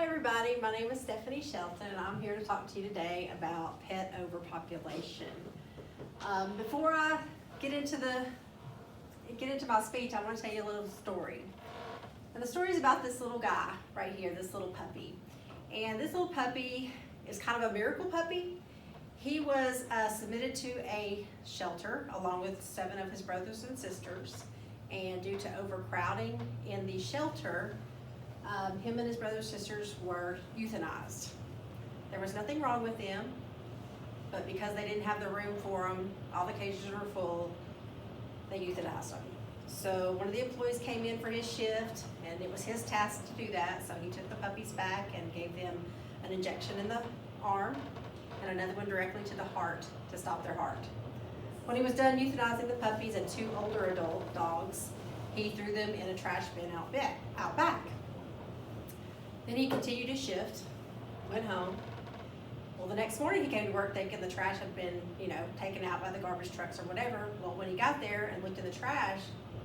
Hi everybody, my name is Stephanie Shelton and I'm here to talk to you today about pet overpopulation. Before I get into my speech, I want to tell you a little story. And the story is about this little guy right here, this little puppy. And this little puppy is kind of a miracle puppy. He was submitted to a shelter along with 7 of his brothers and sisters. And due to overcrowding in the shelter, him and his brothers and sisters were euthanized. There was nothing wrong with them, but because they didn't have the room for them, all the cages were full, they euthanized them. So one of the employees came in for his shift, and it was his task to do that. So he took the puppies back and gave them an injection in the arm and another one directly to the heart to stop their heart. When he was done euthanizing the puppies and 2 older adult dogs, he threw them in a trash bin out back. Then he continued his shift, went home. Well, the next morning he came to work thinking the trash had been, taken out by the garbage trucks or whatever. Well, when he got there and looked in the trash,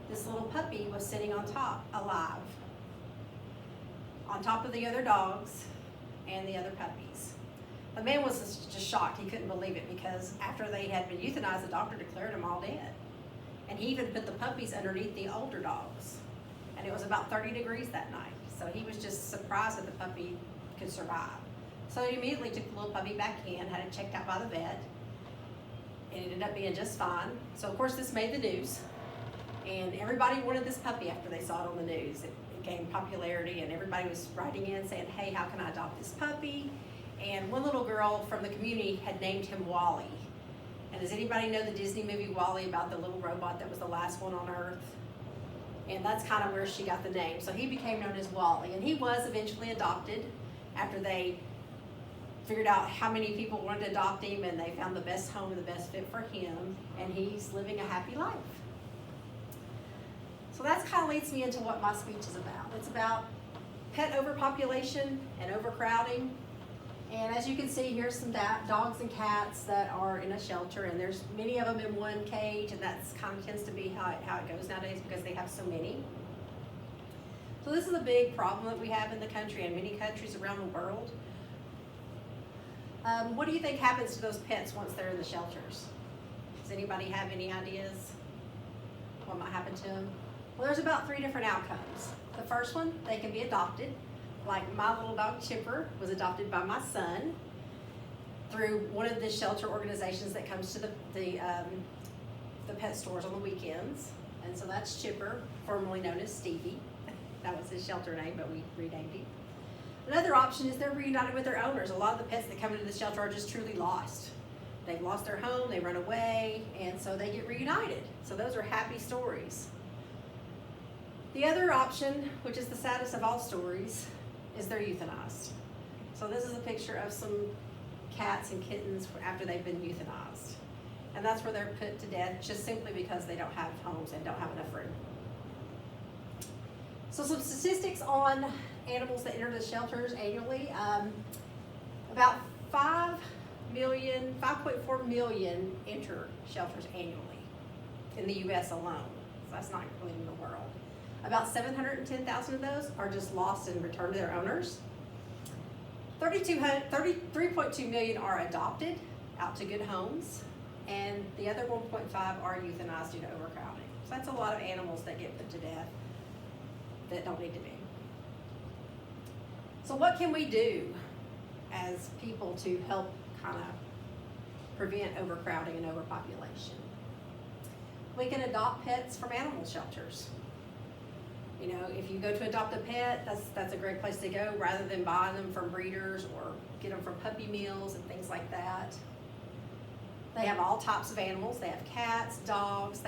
this little puppy was sitting on top, alive, on top of the other dogs and the other puppies. The man was just shocked. He couldn't believe it because after they had been euthanized, the doctor declared them all dead. And he even put the puppies underneath the older dogs. And it was about 30 degrees that night. So he was just surprised that the puppy could survive. So he immediately took the little puppy back in, had it checked out by the vet. It ended up being just fine. So of course this made the news. And everybody wanted this puppy after they saw it on the news. It gained popularity and everybody was writing in saying, hey, how can I adopt this puppy? And one little girl from the community had named him Wally. And does anybody know the Disney movie Wally about the little robot that was the last one on Earth? And that's kind of where she got the name. So he became known as Wally. And he was eventually adopted after they figured out how many people wanted to adopt him and they found the best home and the best fit for him. And he's living a happy life. So that kind of leads me into what my speech is about. It's about pet overpopulation and overcrowding. And as you can see, here's some dogs and cats that are in a shelter, and there's many of them in one cage, and that's kind of tends to be how it goes nowadays because they have so many. So this is a big problem that we have in the country and many countries around the world. What do you think happens to those pets once they're in the shelters? Does anybody have any ideas what might happen to them? Well, there's about 3 different outcomes. The first one, they can be adopted. Like my little dog Chipper was adopted by my son through one of the shelter organizations that comes to the pet stores on the weekends. And so that's Chipper, formerly known as Stevie. That was his shelter name, but we renamed him. Another option is they're reunited with their owners. A lot of the pets that come into the shelter are just truly lost. They've lost their home, they run away, and so they get reunited. So those are happy stories. The other option, which is the saddest of all stories, is they're euthanized. So this is a picture of some cats and kittens after they've been euthanized. And that's where they're put to death just simply because they don't have homes and don't have enough room. So some statistics on animals that enter the shelters annually. About 5.4 million enter shelters annually in the US alone. So that's not including the world. About 710,000 of those are just lost and returned to their owners. 3.2 million are adopted out to good homes, and the other 1.5 are euthanized due to overcrowding. So that's a lot of animals that get put to death that don't need to be. So what can we do as people to help kind of prevent overcrowding and overpopulation? We can adopt pets from animal shelters. If you go to adopt a pet, that's a great place to go rather than buying them from breeders or get them from puppy mills and things like that. They have all types of animals. They have cats, dogs.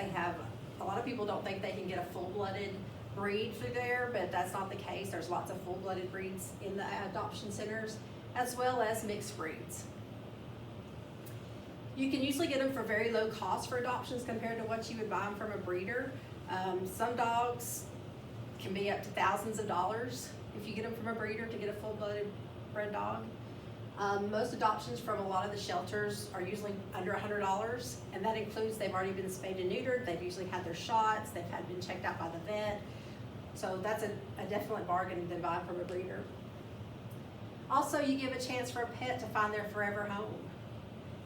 A lot of people don't think they can get a full-blooded breed through there, but that's not the case. There's lots of full-blooded breeds in the adoption centers, as well as mixed breeds. You can usually get them for very low cost for adoptions compared to what you would buy them from a breeder. Some dogs can be up to thousands of dollars if you get them from a breeder to get a full-blooded bred dog. Most adoptions from a lot of the shelters are usually under $100, and that includes they've already been spayed and neutered, they've usually had their shots, they've been checked out by the vet. So that's a definite bargain than buying from a breeder. Also, you give a chance for a pet to find their forever home.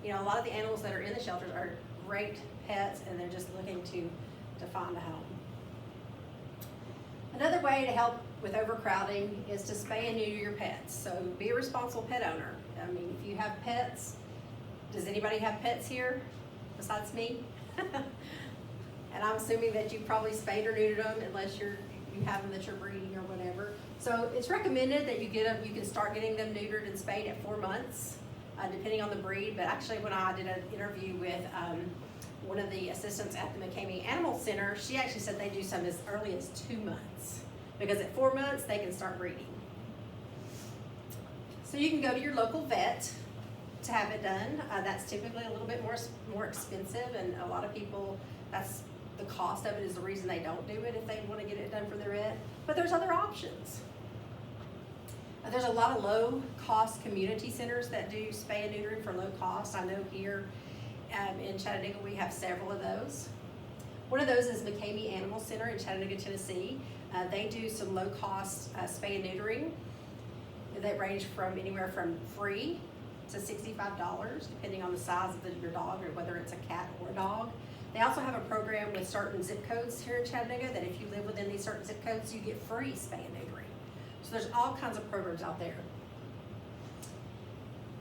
You know, a lot of the animals that are in the shelters are great pets and they're just looking to find a home. Another way to help with overcrowding is to spay and neuter your pets. So be a responsible pet owner. I mean, if you have pets, does anybody have pets here besides me? And I'm assuming that you probably spayed or neutered them unless you have them that you're breeding or whatever. So it's recommended that you can start getting them neutered and spayed at 4 months, depending on the breed. But actually, when I did an interview with one of the assistants at the McCamey Animal Center, she actually said they do some as early as 2 months, because at 4 months they can start breeding. So you can go to your local vet to have it done. That's typically a little bit more expensive, and a lot of people, that's the cost of it is the reason they don't do it if they want to get it done for their vet. But there's other options. There's a lot of low-cost community centers that do spay and neutering for low cost. I know here in Chattanooga we have several of those. One of those is McCamey Animal Center in Chattanooga, Tennessee. They do some low-cost spay and neutering that range from anywhere from free to $65, depending on the size of your dog or whether it's a cat or a dog. They also have a program with certain zip codes here in Chattanooga that if you live within these certain zip codes, you get free spay and neutering. So there's all kinds of programs out there.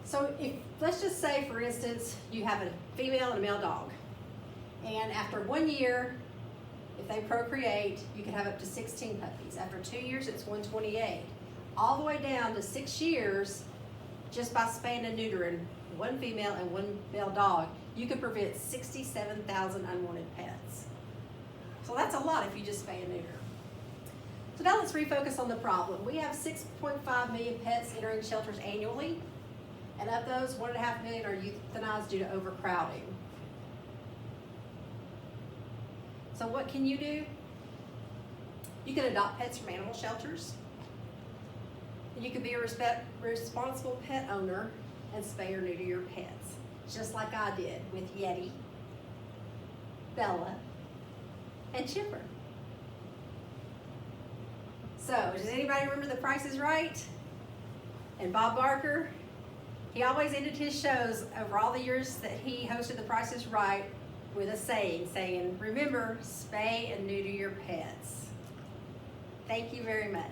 So let's just say, for instance, you have a female and a male dog. And after 1 year, if they procreate, you can have up to 16 puppies. After 2 years, it's 128. All the way down to 6 years, just by spaying and neutering one female and one male dog, you can prevent 67,000 unwanted pets. So that's a lot if you just spay and neuter. So now let's refocus on the problem. We have 6.5 million pets entering shelters annually, and of those, 1.5 million are euthanized due to overcrowding. So what can you do? You can adopt pets from animal shelters. You can be a responsible pet owner and spay or neuter your pets, just like I did with Yeti, Bella, and Chipper. So, does anybody remember The Price is Right? And Bob Barker, he always ended his shows over all the years that he hosted The Price is Right with a saying, remember, spay and neuter your pets. Thank you very much.